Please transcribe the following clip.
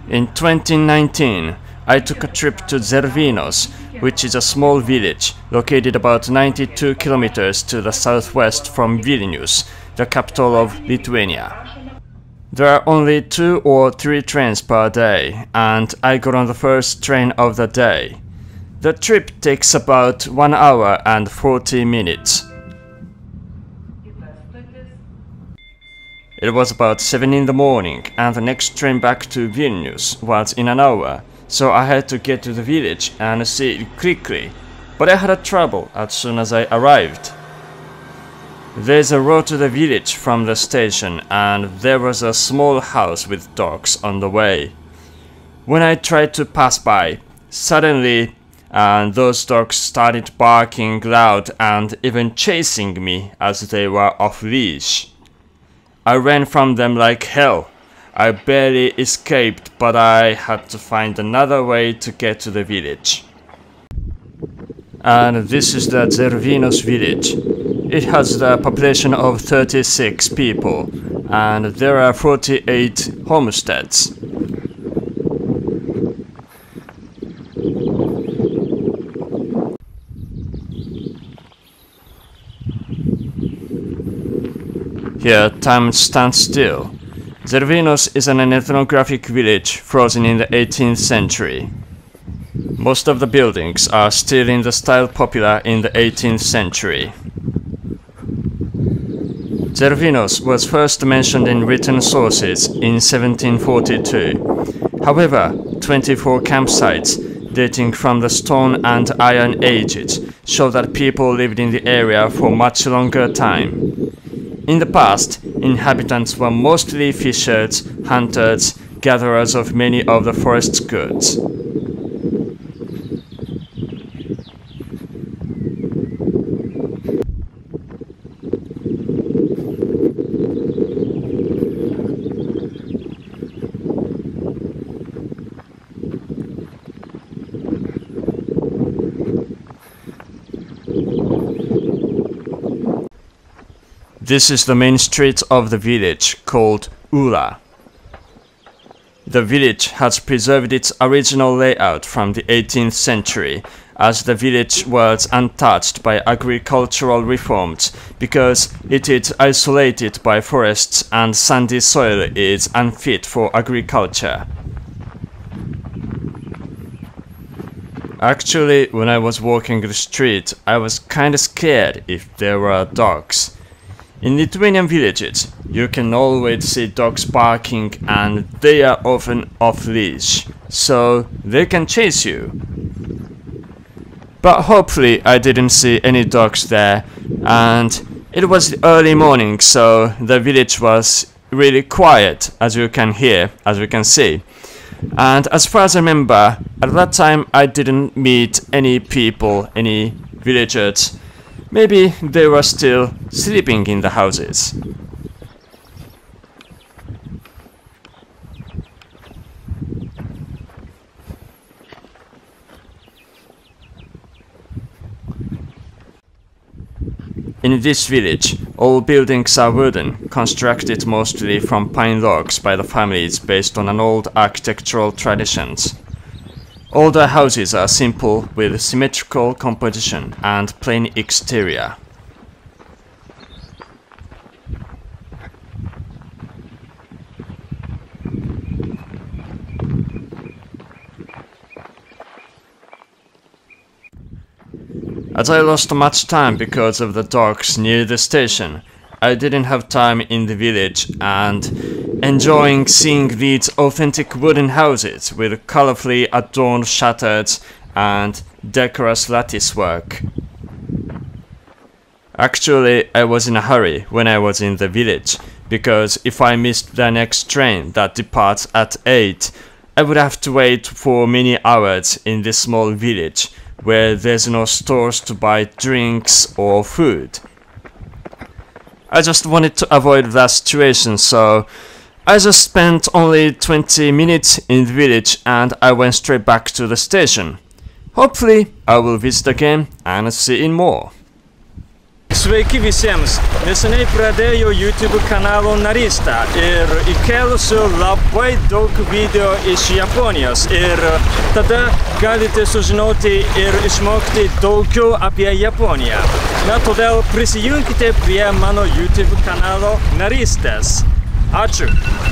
In 2019, I took a trip to Zervinos, which is a small village located about 92 kilometers to the southwest from Vilnius, the capital of Lithuania. There are only 2 or 3 trains per day, and I got on the first train of the day. The trip takes about 1 hour and 40 minutes. It was about 7 in the morning, and the next train back to Vilnius was in an hour, so I had to get to the village and see it quickly, but I had a trouble as soon as I arrived. There's a road to the village from the station, and there was a small house with dogs on the way. When I tried to pass by, suddenly those dogs started barking loud and even chasing me as they were off leash. I ran from them like hell. I barely escaped, but I had to find another way to get to the village. And this is the Zervinos village. It has the population of 36 people, and there are 48 homesteads. Here, time stands still. Zervinos is an ethnographic village frozen in the 18th century. Most of the buildings are still in the style popular in the 18th century. Zervinos was first mentioned in written sources in 1742. However, 24 campsites dating from the Stone and Iron Ages show that people lived in the area for much longer time. In the past, inhabitants were mostly fishers, hunters, gatherers of many of the forest's goods. This is the main street of the village, called Ula. The village has preserved its original layout from the 18th century, as the village was untouched by agricultural reforms because it is isolated by forests and sandy soil is unfit for agriculture. Actually, when I was walking the street, I was kinda scared if there were dogs. In Lithuanian villages, you can always see dogs barking, and they are often off-leash, so they can chase you. But hopefully I didn't see any dogs there, and it was early morning, so the village was really quiet, as you can hear, as you can see. And as far as I remember, at that time I didn't meet any people, any villagers. Maybe they were still sleeping in the houses. In this village, all buildings are wooden, constructed mostly from pine logs by the families based on an old architectural traditions. All the houses are simple with symmetrical composition and plain exterior. As I lost much time because of the dogs near the station, I didn't have time in the village and enjoying seeing these authentic wooden houses with colorfully adorned shutters and decorous lattice work. Actually, I was in a hurry when I was in the village, because if I missed the next train that departs at 8, I would have to wait for many hours in this small village where there's no stores to buy drinks or food. I just wanted to avoid that situation, so I just spent only 20 minutes in the village and I went straight back to the station. Hopefully, I will visit again and see in more. Esu Sveiki visiems! Neseniai pradėjau YouTube kanalo narystę ir įkėlusiu labai daug video iš Japonijos ir tada galite sužinoti ir išmokti daugiau apie Japoniją. Na, todėl prisijunkite prie mano YouTube kanalo narystės. Ačiū!